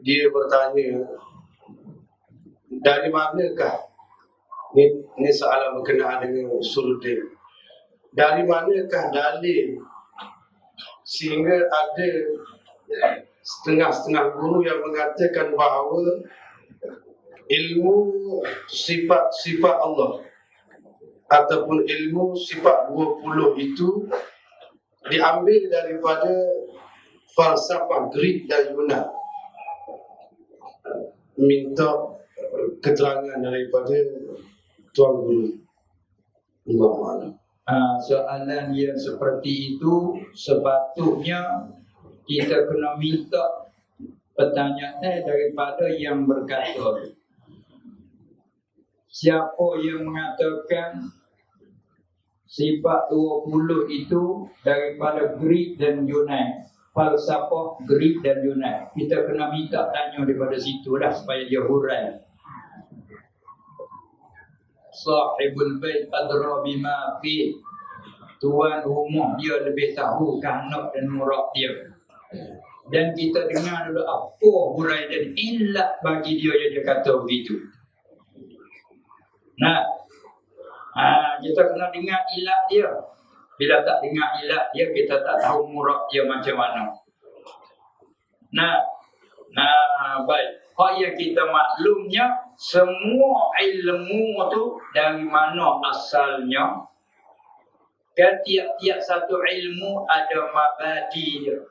dia bertanya, dari manakah ni soalan berkenaan dengan usul din. Dari manakah dalil sehingga ada setengah-setengah guru yang mengatakan bahawa ilmu sifat-sifat Allah ataupun ilmu sifat 20 itu diambil daripada falsafah Greek dan Yunan. Minta keterangan daripada tuan guru. Allah Alam. Soalan yang seperti itu sepatutnya kita kena minta pertanyaan daripada yang berkata. Siapa yang mengatakan sifat 20 itu daripada Greek dan Yunan, falsafah Greek dan Yunan, kita kena minta tanya daripada situ dah supaya dia hurai. Sahibul bait adra bima fi, tuan rumah dia lebih tahu kanak dan murak dia. Dan kita dengar dulu apa hurai dan ilat bagi dia yang dia kata begitu. Nah, kita kena dengar ilat dia. Bila tak dengar ilat dia, kita tak tahu murak dia macam mana. Nah, baik. Hak yang kita maklumnya, semua ilmu tu dari mana asalnya. Dan tiap-tiap satu ilmu ada mabadi dia.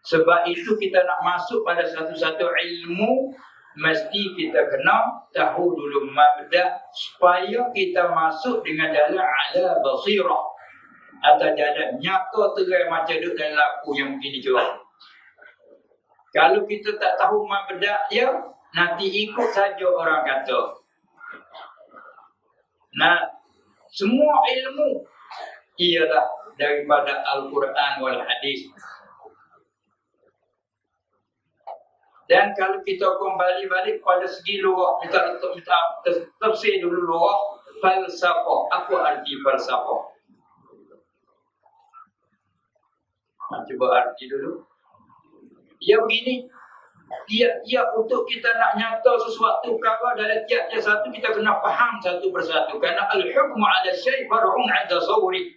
Sebab itu kita nak masuk pada satu-satu ilmu, mesti kita kena tahu dulu mabda, supaya kita masuk dengan jalan ala basirah, atau jalan nyata terang macam duk dalam laku yang begini juga. Kalau kita tak tahu mabda dia, nanti ikut saja orang kata. Nah, semua ilmu ialah daripada Al-Quran wal Hadis. Dan kalau kita kembali balik pada segi lughah, kita tafsir dulu lughah falsafah. Apa arti falsafah? Cuba arti dulu. Dia begini, tiap-tiap untuk kita nak nyata sesuatu perkara dalam tiap-tiap satu, kita kena faham satu persatu. Kerana al-hukmu ala syai' far'un 'an tasawwuri.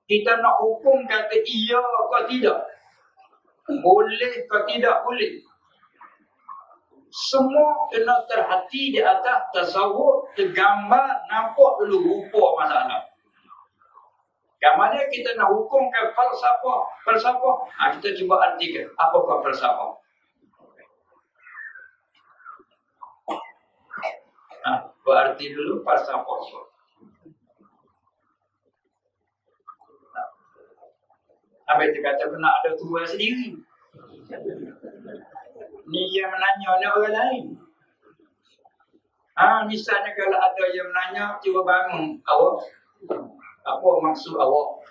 Kita nak hukum kata iya ke tidak, boleh ke tidak boleh, semua kena terhati di atas tasawur, tergambar, nampak dulu rupa masalah. Gambarnya kita nak hukumkan falsafah, kita cuba artikan apakah falsafah. Berarti dulu falsafah. Habis dia kata kena ada tuan sendiri. Ni yang menanya oleh orang lain. Misalnya kalau ada yang menanya, cuba bangun awak. Apa maksud awak?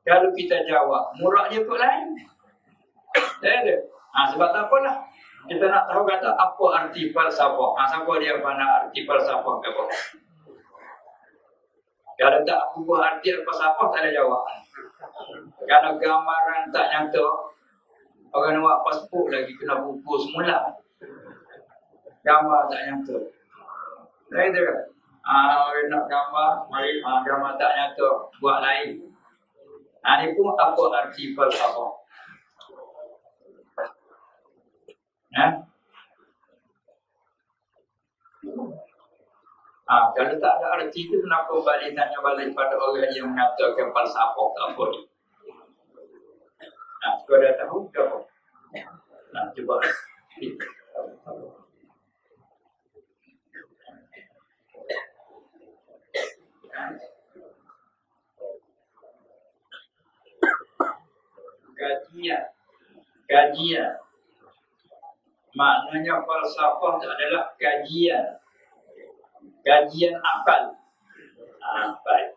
Kalau kita jawab, murak dia kot lain. Tak ada. Sebab tak apalah. Kita nak tahu kata apa arti falsafah. Siapa dia pandang arti falsafah ke apa? Kalau tak aku buat arti falsafah, tak ada jawab. Kalau gambaran tak nyata, orang nak buat pasport lagi kena buku semula. Gambar tak nyata. Tak ada kan? Orang nak gambar, mari gambar tak nyata, buat lain. Ini pun apa arti falsafah. Kalau tak ada arti itu, kenapa balik tanya balik pada orang yang mengatakan falsafah tak apa ni? Kau dah tahu ke apa? Cuba. Kajian. Maknanya falsafah itu adalah kajian akal. Baik.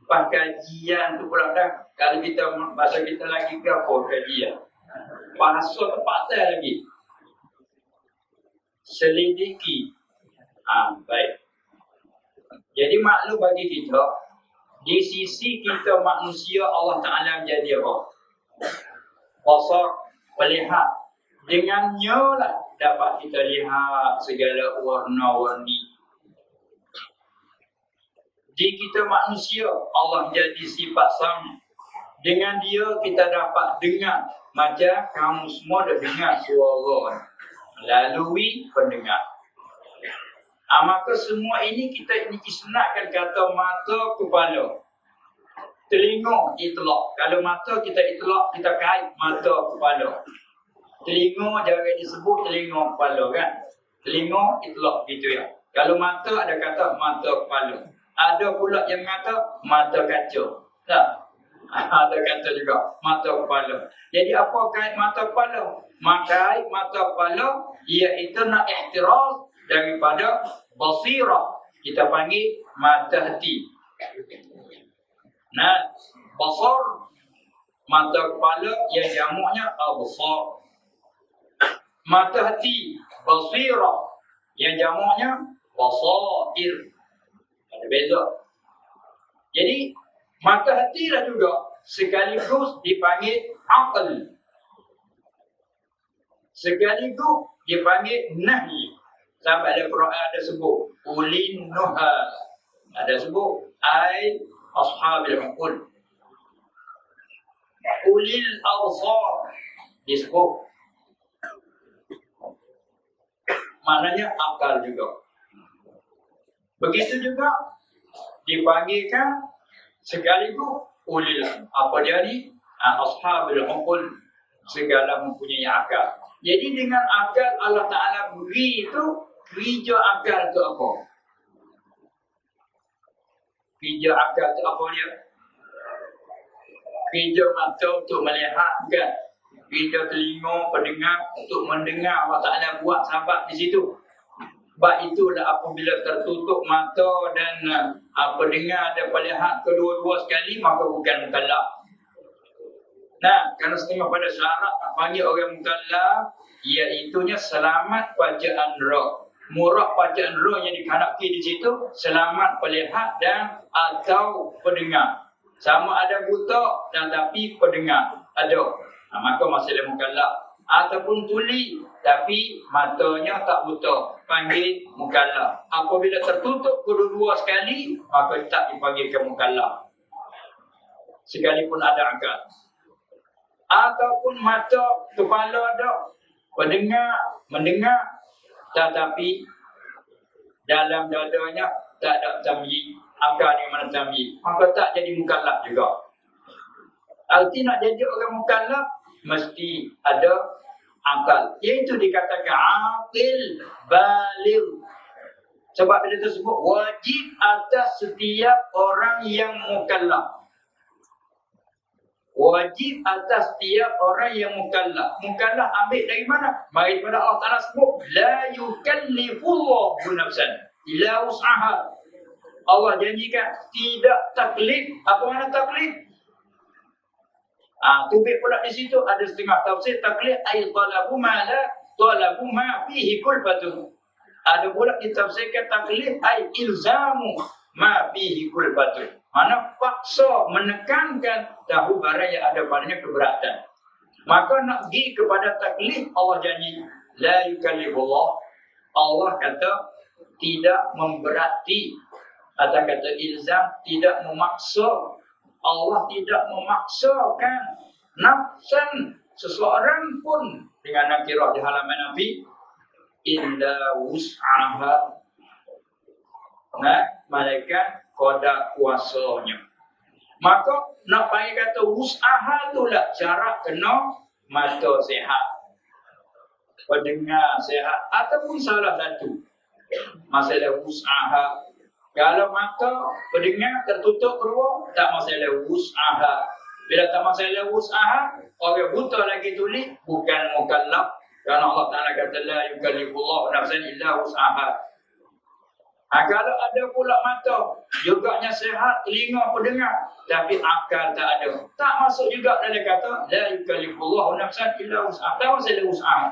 Kajian tu pula dah. Kalau kita bahasa kita lagi ke apa kajian? Bahasa tempatan lagi. Selidiki. Baik. Jadi maklum bagi kita, di sisi kita manusia, Allah Ta'ala menjadi apa? Basar, Melihat. Dengannya lah dapat kita lihat segala warna-warni. Di kita manusia, Allah jadi sifat sama. Dengan dia kita dapat dengar. Macam kamu semua dah dengar suara lalui pendengar. Maka semua ini kita isnadkan kata mata kepala. Telinga itlak. Kalau mata kita itlak, kita kait mata kepala. Telinga jangan disebut telinga kepala kan. Telinga itlak gitu ya. Kalau mata ada kata mata kepala. Ada pula yang kata mata kaca. Tak? Ada kata juga mata kepala. Jadi apa kait mata kepala? Maka mata kepala iaitu nak ihtiraz daripada basirah. Kita panggil mata hati. Nah, basar mata kepala yang jamaknya absar. Mata hati basirah yang jamaknya basair. Ada beza. Jadi mata hati lah juga sekaligus dipanggil akal. Sekaligus dipanggil nahi. Sampai ada Quran ada sebut ulin nuha. Ada sebut ai ashabil uqul. Ulil absar disebut. Maknanya akal juga. Begitu juga dipanggilkan sekaligus ulil apa dia ni? Ashabil uqul, segala mempunyai akal. Jadi dengan akal Allah Ta'ala beri itu, kerja akal itu apa? Kerja akal itu apa dia? Kerja mata untuk melihat kan? Kerja telinga, pendengar untuk mendengar. Allah Ta'ala buat sabab di situ. Sebab itulah apabila tertutup mata dan pendengar dan melihat kedua-dua sekali, maka bukan mukallaf. Nah, kerana setengah pada syarat nak panggil orang mukallaf, iaitunya selamat bacaan roh. Murad bacaan roh yang dikhanaki di situ, selamat melihat dan atau pendengar. Sama ada buta tetapi pendengar. Ada. Maka masalah mukallaf. Ataupun tuli tapi matanya tak buta, panggil mukallaf. Apabila tertutup kedua-dua sekali, maka tak dipanggilkan mukallaf. Sekalipun ada akal. Ataupun mata, kepala ada, mendengar, tetapi dalam dadanya tak ada tamyiz, akal yang mana tamyiz, maka tak jadi mukallaf juga. Arti nak jadi orang mukallaf mesti ada akal. Iaitu dikatakan aqil baligh. Sebab bila tersebut wajib atas setiap orang yang mukallaf. Wajib atas setiap orang yang mukallaf. Mukallaf ambil dari mana? Mari pada Allah Ta'ala sebut la yukallifullahu nafsan illa wus'aha. Allah janjikan tidak taklif. Apa makna taklif? Tubik pula di situ ada setengah tafsir taklif ay talabu ma fihi kulfatun. Ada pula ditafsirkan taklif ay ilzamu ma fihi kulfatun. Mana paksa menekankan tahu barang yang ada padanya keberatan. Maka nak pergi kepada taklif, Allah janji la yukallifullah. Allah kata tidak memberati, atau kata ilzam, tidak memaksa. Allah tidak memaksakan nafsan seseorang pun dengan nakirah di halaman Nabi illa wus'aha. Nah, malaikat qada kuasanya. Maka nak panggil kata wus'aha itulah syarat kena mata sihat, pendengar sihat, ataupun salah satu masalah wus'aha. Kalau mata pendengar tertutup kedua, tak masalah wus'aha. Bila tak masalah wus'aha, orang buta lagi tulis bukan mukallaf. Kerana Allah Ta'ala kata la yukallifullahu nafsan illa wus'aha. Kalau ada pula mata, juganya sihat, telinga pendengar, tapi akal tak ada, tak masuk juga dalam kata la yukallifullahu nafsan illa wus'aha. Tak masalah wus'aha.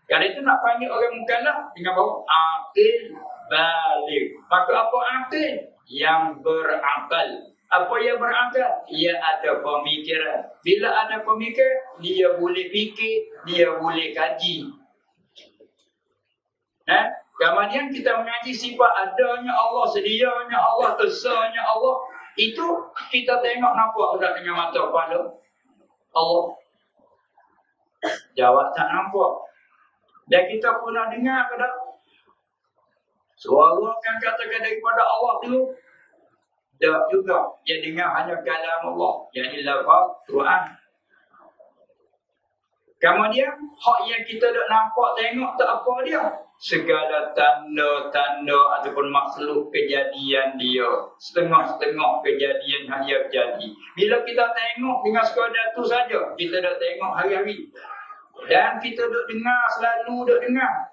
Kalau itu nak panggil orang mukallaf dengan bahawa aqil baligh. Maka apa aqil? Yang berakal. Apa yang berakal? Ia ada pemikiran. Bila ada pemikiran, dia boleh fikir, dia boleh kaji. Kemudian kita mengaji sifat adanya Allah, sedianya Allah, esanya Allah. Itu kita tengok nampak tak dengan mata kepala Allah. Jawab tak nampak. Dan kita pernah dengar ke tak? Suara kan katakan daripada Allah tu. Tak juga. Dia dengar hanya kalam Allah. Yang lafaz Quran. Kemudian, hak yang kita tak nampak tengok tak apa dia. Segala tanda-tanda ataupun makhluk kejadian dia. Setengah-setengah kejadian yang dia berjadi. Bila kita tengok dengan sekadar tu saja, kita dah tengok hari-hari. Dan kita duk dengar, selalu duk dengar.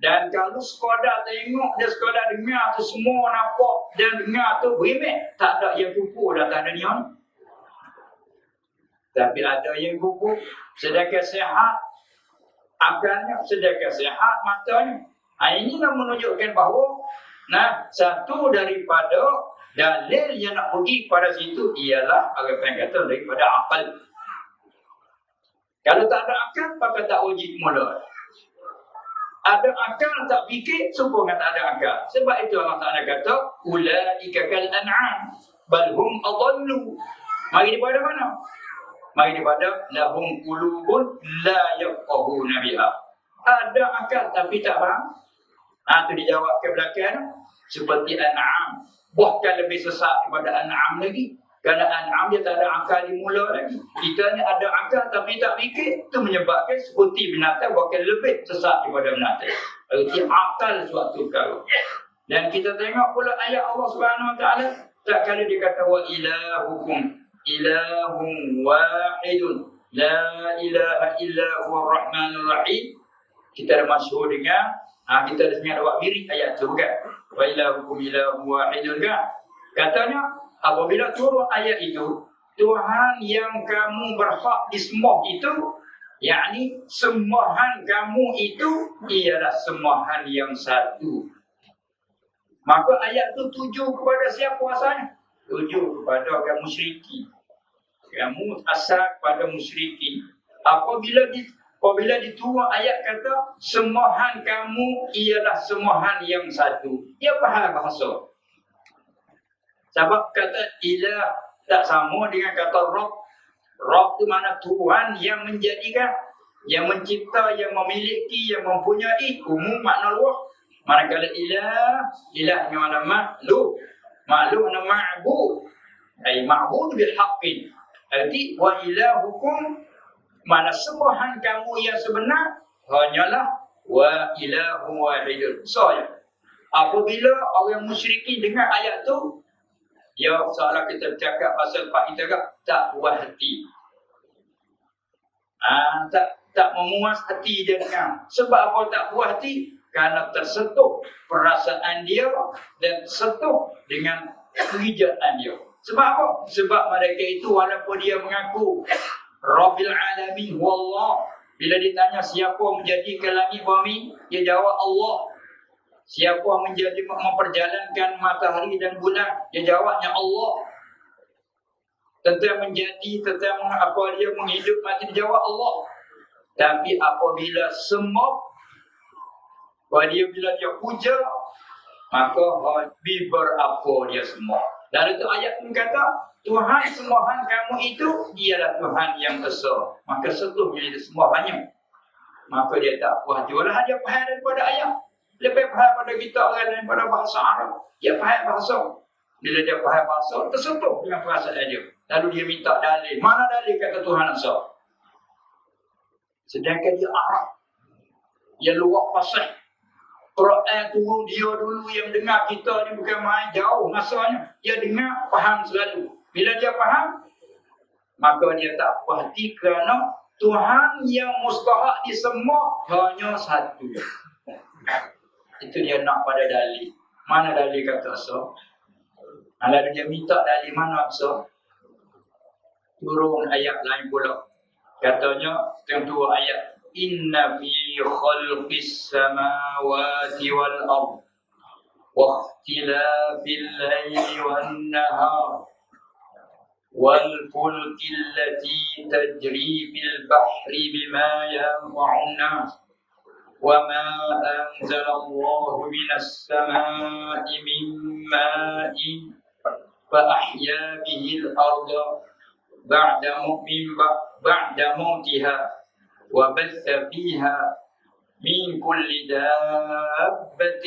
Dan kalau sekadar tengok dan sekadar dengar tu semua nampak dan dengar tu berimik, tak ada yang pupuk datang dunia ni. Tapi ada yang pupuk, sedangkan sehat akalnya, sedangkan sehat matanya. Inilah menunjukkan bahawa satu daripada dalil yang nak pergi kepada situ ialah apa yang kata daripada akal. Kalau tak ada akal, maka tak wajib mula. Ada akal tak fikir, supaya tak ada akal. Sebab itu Allah Ta'ala kata, ulaika kal an'am bal hum adallu. Mari daripada mana? Mari daripada lahum qulubun la yafqahuna biha. Ada akal tapi tak faham. Itu dijawab ke belakang. Seperti an'am. Bahkan lebih sesat daripada an'am lagi. Kerana an'am dia tak ada akal di mula lagi. Kita ni ada akal tapi tak fikir. Itu menyebabkan seperti binatang bahkan lebih sesat daripada binatang. Berarti akal suatu perkara. Dan kita tengok pula ayat Allah Subhanahu Wa Taala. Tak kala dia kata wa ilahukum ilahum wahidun la ilaha illa huwa rahmanur rahim. Kita dah masyhur dengan kita dah dengar awak mirip ayat tu bukan? Wa ilahukum ilahum wahidun kan? Katanya apabila turun ayat itu, Tuhan yang kamu berhak disembah itu, yakni sembahan kamu itu ialah sembahan yang satu. Maka ayat itu tuju kepada siapa asalnya? Tuju kepada kaum musyriki. Kamu asal kepada musyriki. Apabila diturun ayat kata sembahan kamu ialah sembahan yang satu. Dia faham bahasa. Sebab kata ilah tak sama dengan kata Rabb. Rabb itu mana Tuhan yang menjadikan, yang mencipta, yang memiliki, yang mempunyai. Umum makna luas. Manakala ilah dengan mana makhluk. Makhluk mana ma'bud. Ma'bud bihaqqin. Arti wa ilahukum, mana sembahan kamu yang sebenar hanyalah wa ilahu wahidun. So ya. Apabila orang musyrikin dengar ayat tu, dia seolah kita bercakap pasal Pak kita tak puas hati. Tak memuas hati dia dengar. Sebab apa tak puas hati? Kerana tersentuh perasaan dia dan tersentuh dengan kehijaan dia. Sebab apa? Sebab mereka itu walaupun dia mengaku Rabbil Alamin wallah, bila ditanya siapa menjadikan langit bumi, dia jawab Allah. Siapa memperjalankan matahari dan bulan, dia jawabnya Allah. Tentang menjadi, tentang apa dia menghidup mati, dia jawab Allah. Tapi apabila sembah, bila dia puja, maka berapa dia sembah. Lalu itu ayat pun kata, Tuhan sembahan kamu itu ialah Tuhan yang esa. Maka sentuh bila dia sembahannya, maka dia tak puas hati. Walau dia faham daripada ayat, lebih faham pada kita orang daripada bahasa Arab. Dia faham bahasa. Bila dia faham bahasa, tersentuh dengan perasaan dia. Lalu dia minta dalil. Mana dalil kata Tuhan esa? Sedangkan dia Arab, dia luar fasih. Quran turun dia dulu yang dengar kita ni bukan main jauh masanya. Dia dengar, faham selalu. Bila dia faham, maka dia tak puas hati kerana Tuhan yang mustahak disembah hanya satu. Itu dia nak pada dalil. Mana dalil kata so? Lalu dia minta dalil mana so? Turun ayat lain pula. Katanya, yang dua ayat. Inna fi khalqis samawati wal ard واختلاف الليل والنهار والفلك التي تجري في البحر بما ينفع الناس وما أنزل الله من السماء من ماء فأحيا به الأرض بعد موتها وبث فيها من كل دابة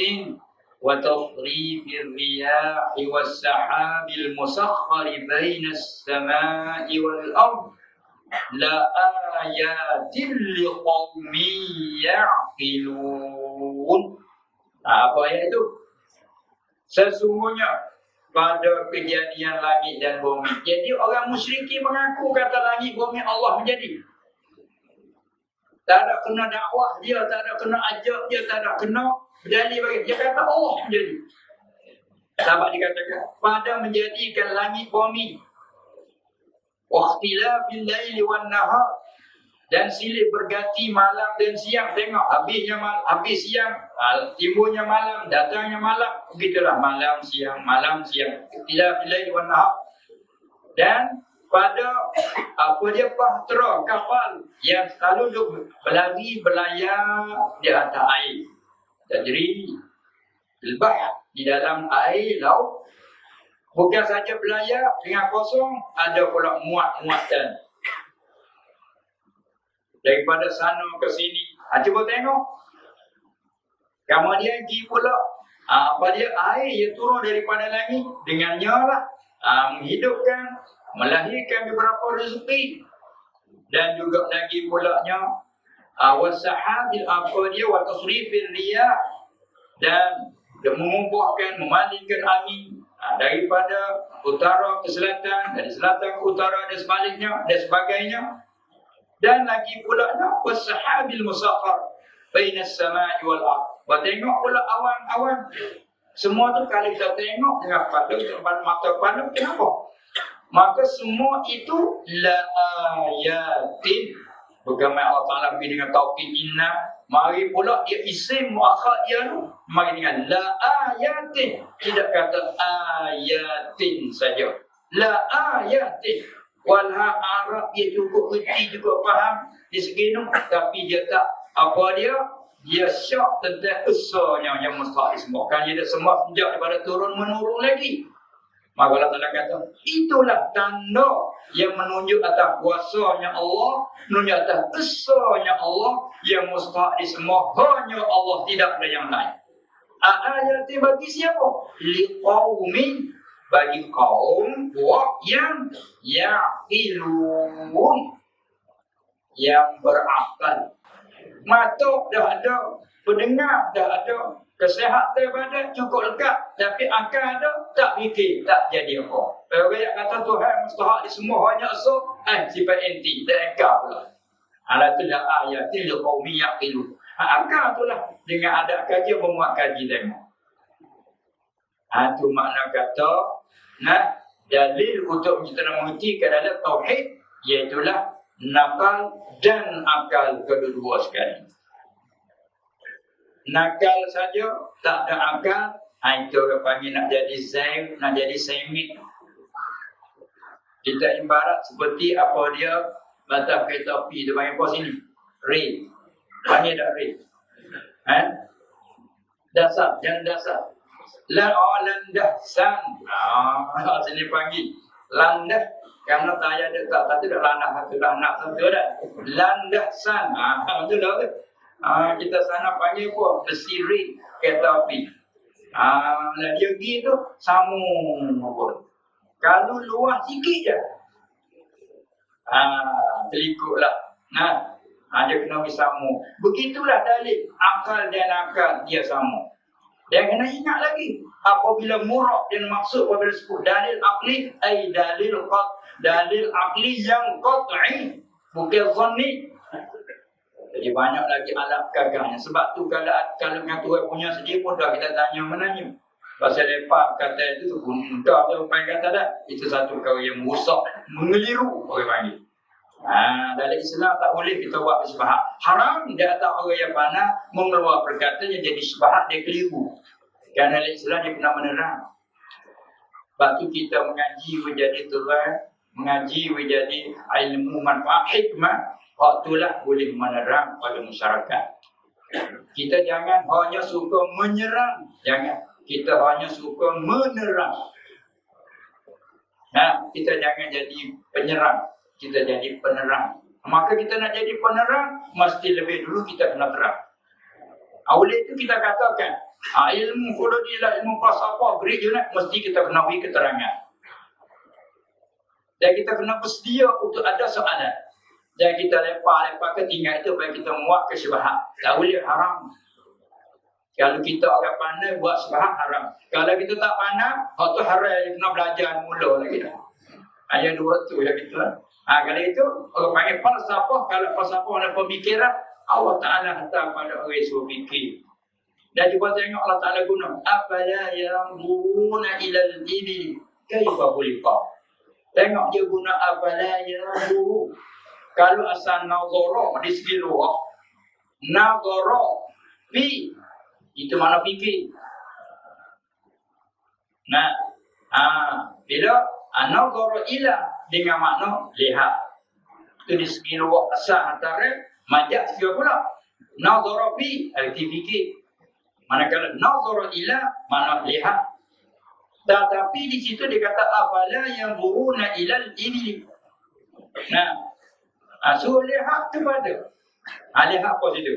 وتصريف الرياح والسحاب المسخر بين السماء والأرض لآيات لقوم يعقلون. Apa ayat itu? Sesungguhnya pada kejadian langit dan bumi. Jadi orang musyrikin mengaku kata langit bumi Allah menjadi. Tak ada kena dakwah dia, tak ada kena ajak dia, tak ada kena berdalil bagi dia kata Allah menjadi. Sahabat dikatakan pada menjadikan langit bumi. Wakhtilafil laili wan nahar, dan silih berganti malam dan siang. Tengok habis siang, timbulnya malam, datangnya malam. Begitulah malam siang. Ikhtilafil laili wan nahar. Dan pada bahtera kapal yang selalu berlari berlayar di atas air. Tajri al-bahr, di dalam air laut. Bukan saja berlayar dengan kosong, ada pula muat-muatan. Daripada sana ke sini. Cuba tengok. Kemudian pergi pula. Dia air yang turun daripada langit. Dengannya lah. Menghidupkan, melahirkan beberapa rezeki. Dan juga lagi pulaknya. Wasahabil wa tasrifil riyah. Dan mengumpulkan, memalingkan angin. Daripada utara ke selatan, dari selatan ke utara dan sebaliknya dan sebagainya. Dan lagi pula wasahabil musakhar bainas samai wal ardh. Tengok pula awan-awan. Semua tu kalau kita tengok dengan mata kepala, kenapa? Maka semua itu la ayatin. Bukan Allah Ta'ala pergi dengan tauqid inna. Mari pula dia isim muakhar dia tu. Mari dengan la ayatin. Tidak kata ayatin saja. La ayatin. Walha Arab dia cukup kerti, cukup faham di segi tu. Tapi dia tak, dia syak tentang usahanya yang mustahil semua. Kan dia tak semua sejak daripada turun-menurun lagi. Maka Allah Ta'ala kata, itulah tanda yang menunjuk atas kuasanya Allah, menunjuk atas besarnya Allah, yang mustahil semua. Hanya Allah, tidak ada yang lain. Ayat ini bagi siapa? Liqaumin, bagi kaum yang yaqilun, yang berakal. Mata dah ada, pendengar dah ada, kesihatan badan cukup lengkap, tapi akal ada, tak fikir, tak jadi apa. Orang yang kata Tuhan mustahak di semua hanya asal, sifat anti, dan akal pula. Alatulah ayatil qaumi yaqilun. Akal itulah, dengan ada kaji, memuat kaji tengok. Itu makna kata, dalil untuk kita mengerti adalah tauhid, iaitulah nakal dan akal kedua-dua sekali. Nakal saja, tak ada akal, itu orang panggil nak jadi zaim, nak jadi saimik. Kita ibarat seperti apa dia batang kereta api, dia panggil apa sini? Rail. Panggil tak rail? Dasar, jangan dasar. Landahsan. Sini panggil landah. Karena tayar dia tak dah landah satu, landah satu dah. Landahsan. Itu dah tu. Kita sana panggil apa? Besi ring kereta api. Dia pergi tu sambung pun. Kalau luas sikit je, terikutlah. Dia kena bersambung. Begitulah dalil akal dan akal dia sama. Dan kena ingat lagi, apabila murak dan maksud apabila sebut dalil akli, dalil akli yang qat'i, bukan zanni. Jadi banyak lagi alat gagangnya. Sebab tu kalau pengaturan punya sendiri mudah kita tanya menanya. Pasal lepak kata itu tu mudah tu orang kata dah. Itu satu kau yang merusak, mengeliru orang panggil. Dalam Islam tak boleh kita buat bersyabahat. Haram di atas orang yang pandai mengeluar perkataan yang jadi syabahat dia keliru. Kerana Islam dia kena menerang. Sebab tu kita mengaji menjadi Tuhan, mengaji menjadi ilmu manfaat hikmah, waktulah boleh menerang pada masyarakat. Kita jangan hanya suka menyerang, jangan. Kita hanya suka menerang. Nah, kita jangan jadi penyerang, kita jadi penerang. Maka kita nak jadi penerang, mesti lebih dulu kita kena terang. Oleh itu kita katakan, ilmu filsafat, ilmu falsafah, Greek Unit, mesti kita kena beri keterangan. Dan kita kena bersedia untuk ada soalan. Jangan kita lepak-lepak ke tinggal itu, supaya kita muat ke syubhat. Tak boleh, haram. Kalau kita orang pandai buat syubhat, haram. Kalau kita tak pandai, waktu haram kena belajar mula lagi dah. Yang dua tu yang kita. Kalau itu, orang panggil falsafah. Kalau falsafah ada pemikiran, Allah Ta'ala hantar pada orang yang suruh fikir. Dan cuba tengok Allah Ta'ala guna. Afala yanzuruna ilal ibili kaifa khuliqat. Tengok dia guna afala yanzuru. Kalau asal nazara di segi luar, nazara fi itu mana fikir. Nah, bila nazara ila dengan makna lihat. Itu di segi luar asal antara majaz juga pula. Nazara fi arti fikir. Manakala nazara ila makna lihat. Tetapi di situ dia kata afala yanzuruna ilal ibli. Nah, suruh lihat kepada. Lihat apa situ?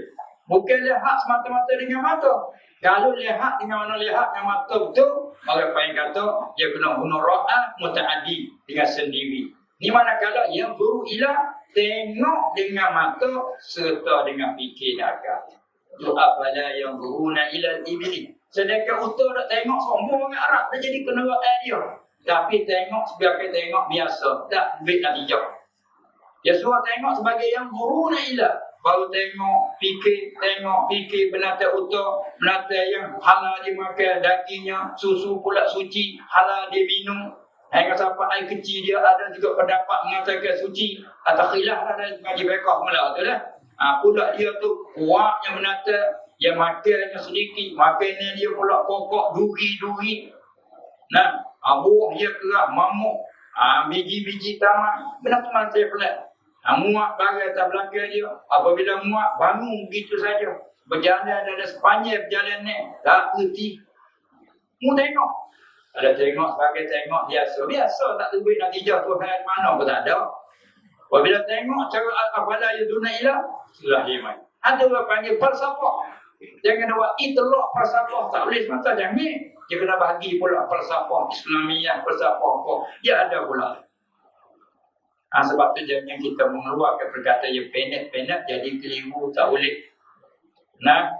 Bukan lihat semata-mata dengan mata. Kalau lihat dengan mana lihat dengan mata betul, orang paling kata dia kena guna ra'a muta'addi dengan sendiri. Ni manakala yang buru ila tengok dengan mata serta dengan fikir dagang. Tu afala yang buruna ila ibli. Sedangkan utuh nak tengok sombong dengan Arab dah jadi kena dia. Tapi tengok sebagai tengok biasa, tak duit natijah. Dia suruh tengok sebagai yang buruna ila. Baru tengok, fikir benata utuh, benata yang halal dia makan, dagingnya, susu pula suci, halal dia minum. Hingga sampai air kecil dia ada juga pendapat mengatakan suci. Atau khilaf ada ngaji bekah mula tu lah. Pula dia tu kuatnya benata, yang makannya sedikit, makannya dia pula pokok, duri. Nah, buah dia kerah, mamuk, biji-biji tamak, benata mati pelat. Muak bagai atas belakang dia. Apabila muak, bangun begitu saja. Berjalan ada sepanjang berjalan ni. Tak kerti. Mu tengok. Ada tengok sebagai tengok biasa. Biasa tak terbuat natijah Tuhan mana pun tak ada. Apabila tengok cara al-afala yuduna ilah, sudah iman. Ada orang panggil falsafah. Jangan buat itlaq falsafah. Tak boleh semata jangan. Dia kena bagi pula falsafah Islamiah, falsafah apa. Dia ada pula. Sebab tu jangan kita mengeluarkan perkataan yang pendek-pendek jadi keliru, tak boleh. Nah,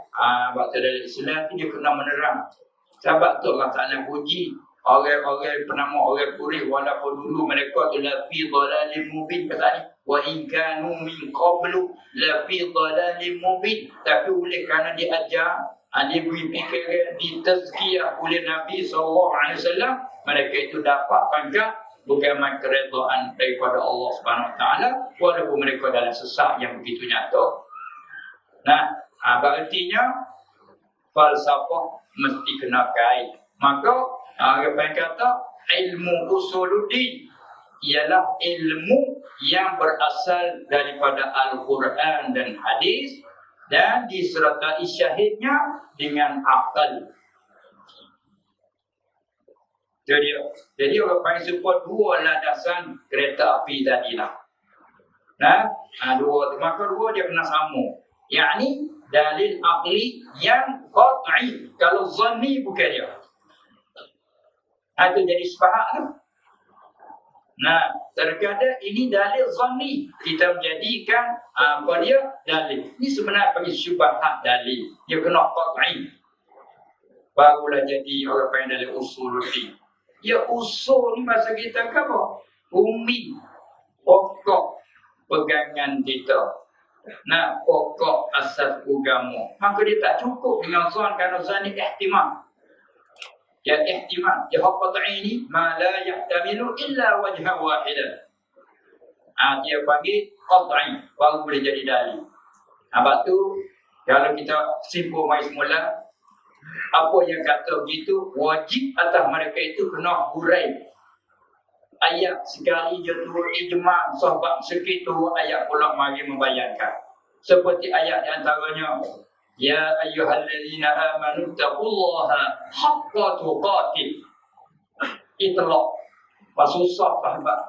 waktu dari Islam tu dia kena menerang. Sebab tu Allah Ta'ala puji orang-orang bernama orang Quraisy walaupun dulu mereka tu la fi dhalalin mubin kata ni. Wa in kanu min qablu la fi dhalalin mubin. Tapi oleh kerana diajar, diberi fikiran, ditazkiyah oleh Nabi SAW, mereka itu dapat pangkat bukan keredaan daripada Allah Subhanahu Wa Taala, walaupun mereka dalam sesak yang begitu nyata. Nah, berartinya falsafah mesti kena kait. Maka orang kata ilmu usuluddin ialah ilmu yang berasal daripada Al-Quran dan hadis dan disertai syahidnya dengan akal. Jadi orang panggil support dua landasan kereta api tadilah. Nah, dua tu. Maka dua dia kena sama. Yakni dalil aqli yang qat'i. Kalau zanni bukan dia. Itu jadi sepahat tu. Nah, terkadang ini dalil zanni. Kita menjadikan apa dia dalil. Ini sebenarnya panggil syubhat dalil. Dia kena qat'i. Barulah jadi orang panggil dalil usuluddin. Ya usul ni masa kita ke apa? Umi, pokok pegangan kita. Nah, pokok asas agama. Maka dia tak cukup dengan zon kerana zon ni ihtimal. Ya ihtimal. Ya qat'i ma la yahtamilu illa wajha wahidan. Dia panggil qat'i. Baru boleh jadi dalil. Sebab tu, kalau kita simpul mai semula, Apa yang kata begitu, wajib atas mereka itu kena hurai ayat sekali je turun ijma' sahabat sekitu ayat pula mari membayangkan. Seperti ayat di antaranya, ya ayyuhallazina amanu taqullaha haqqa tuqatih. Itlaq. Masusah sahabat.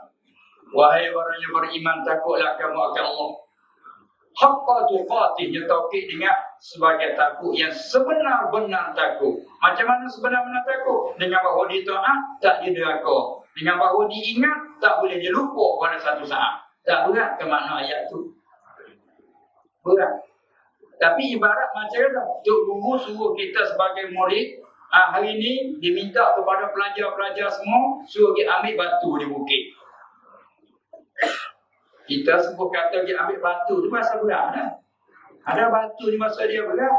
Wahai orang yang beriman, takutlah kamu akan Allah. Haqqa tuqatih, dia taukid dengan sebagai takut yang sebenar-benar takut. Macam mana sebenar-benar takut? Dengan bahawa dia taat, tak dia deraka. Dengan bahawa diingat, tak boleh dia lupa pada satu saat. Tak berat ke makna ayat tu? Berat. Tapi ibarat macam tu, Tok Guru suruh kita sebagai murid, hari ini diminta kepada pelajar-pelajar semua, suruh dia ambil batu di bukit. Kita sebut kata dia ambil batu tu masa berat dah. Ada batu di masa dia berat.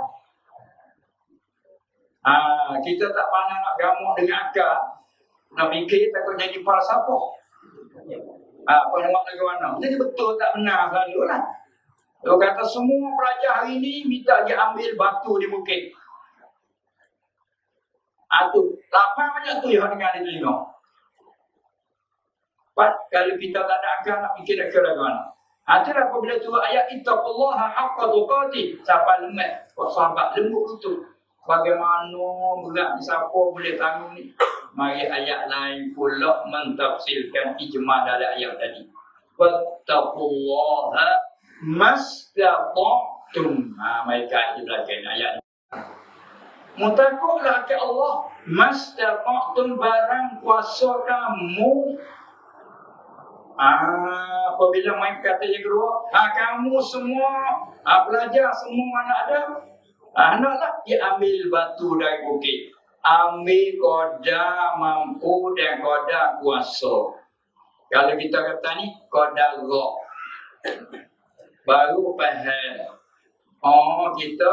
Kita tak pandang nak gamuk dengan akal. Nak fikir takut jadi falsafah. Pada makna ke mana? Jadi betul tak benar selalu lah. Dia kata semua pelajar hari ini minta dia ambil batu di bukit. Tu, lapar banyak tu yang dengar di telinga. Kalau kita tak ada akal nak fikir nak kira mana. Itulah apabila turun ayat ittaqullaha haqqa tuqatih. Siapa lemah, sahabat lembut itu. Bagaimana berat siapa boleh tanggung ni? Mari ayat lain pula mentafsirkan ijma' dalam ayat tadi. Wattaqullaha mastata'tum. Mereka di belakang ayat ni. Mutakutlah ke Allah mastata'tum, barang kuasa kamu. Apabila main kata yang kedua, kamu semua pelajar semua mana ada, hendaklah dia ambil batu dari bukit. Ambil qadar mampu dan qadar kuasa. Kalau kita kata ni qadar roh, baru faham. Kita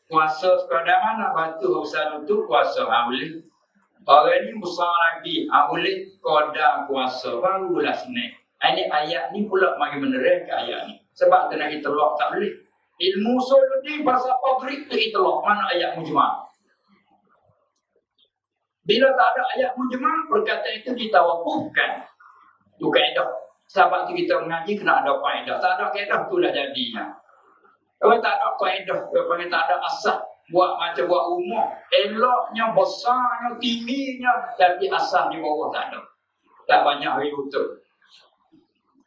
kuasa sekadar mana batu besar itu kuasa. Boleh. Orang ni besar lagi, boleh qadar kuasa, barulah senang. Ini ayat ni pula mari menerangkan ayat ni. Sebab kena itlaq tak boleh. Ilmu usuluddin falsafah Greek tu itlaq. Mana ayat mujmal? Bila tak ada ayat mujmal, perkataan itu ditawakufkan. Itu kaedah. Sebab tu kita mengaji kena ada kaedah. Tak ada kaedah tu dah jadinya. Kalau tak ada kaedah, kalau tak ada asas, buat macam buat rumah, eloknya, besarnya, tingginya, tapi asas di bawah tak ada. Tak banyak hari betul.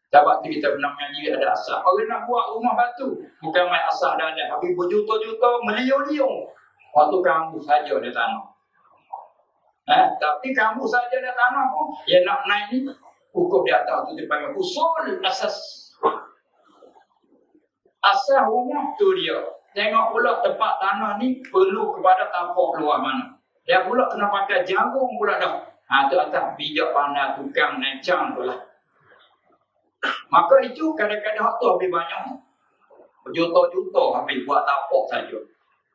Sebab tu kita pernah mengaji ada asas. Orang nak buat rumah batu, bukan main asas dah ada. Habis berjuta-juta, meliung-liung. Waktu kamu saja dia tanah. Tapi kamu saja dia tanah pun, yang nak naik ni, hukum di atas tu dipanggil usul asas. Asas rumah tu dia. Tengok pula tempat tanah ni perlu kepada tapak luar mana. Dia pula kena pakai jagung pula dah. Tu atas bijak pandai tukang nencang tu lah. Maka itu kadang-kadang waktu habis banyak. Berjuta-juta habis buat tapak saja.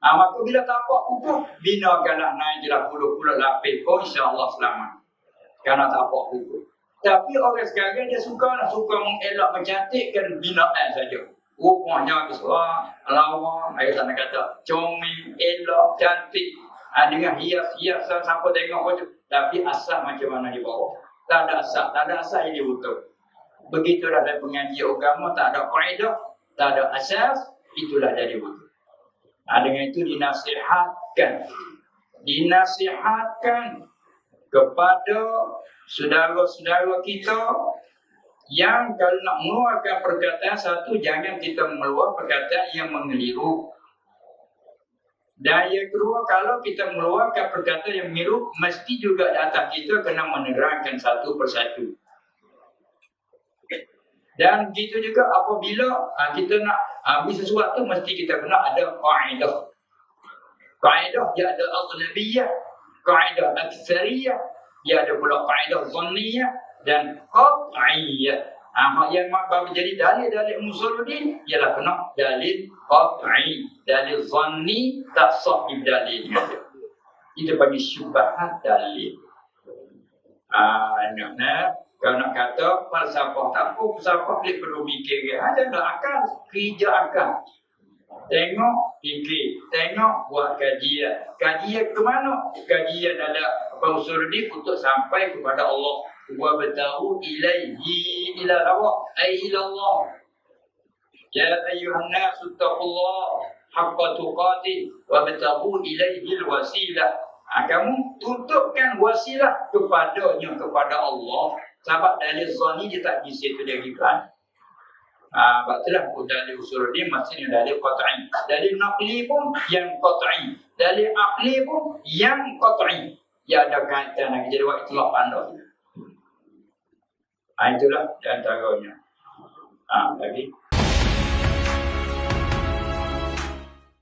Maka bila tapak kukuh, binakanlah naik jelah puluh-puluh lapis. InsyaAllah selamat. Kerana tapak kukuh. Tapi orang sekarang dia suka mengelak, mencantikkan binaan saja. Rupanya besar, lawa, ayat sana kata, comel, elok, cantik. Dengan hias-hias, siapa tengok macam. Tapi asal macam mana di bawah. Tak ada asal yang dia betul. Begitulah dalam pengaji agama, tak ada kaedah, tak ada asas, itulah jadi betul. Dengan itu dinasihatkan kepada saudara-saudara kita yang kalau nak mengeluarkan perkataan satu, jangan kita mengeluarkan perkataan yang mengeliru. Dan yang kedua, kalau kita mengeluarkan perkataan yang mengeliru, mesti juga di atas kita kena menerangkan satu persatu. Dan begitu juga apabila kita nak ambil sesuatu, mesti kita kena ada kaedah. Kaedah dia ada aghlabiyah, kaedah aksariyah, dia ada pula kaedah zanniyah dan qat'iyah. Yang bagi jadi dalil-dalil usuluddin ialah kena dalil qat'i, dalil zanni tak sahih dalil. Itu bagi syubhat dalil. Kalau nak kata falsafah tak apa, falsafah dia perlu fikir. Ada akal, kerja akal. Tengok, fikir. Tengok, buat kajian. Kajian ke mana? Kajian ada Usuluddin untuk sampai kepada Allah. Wa batahu ilaihi ila Allah. Ay ila Allah. Ya ayyuhan nasu taqullah haqqa tuqatih wa batahu ilaihi al-wasilah. Kamu tuntutkan wasilah kepadanya, kepada Allah. Sebab dalil zani dia tak di situ dia iklan. Itulah dalil Usuluddin maksudnya dalil qat'i. Dalil naqli pun yang qat'i. Dalil aqli pun yang qat'i. Ya ada kaitan lagi jadi waktu itlaq anda. Itulah di antaranya. Lagi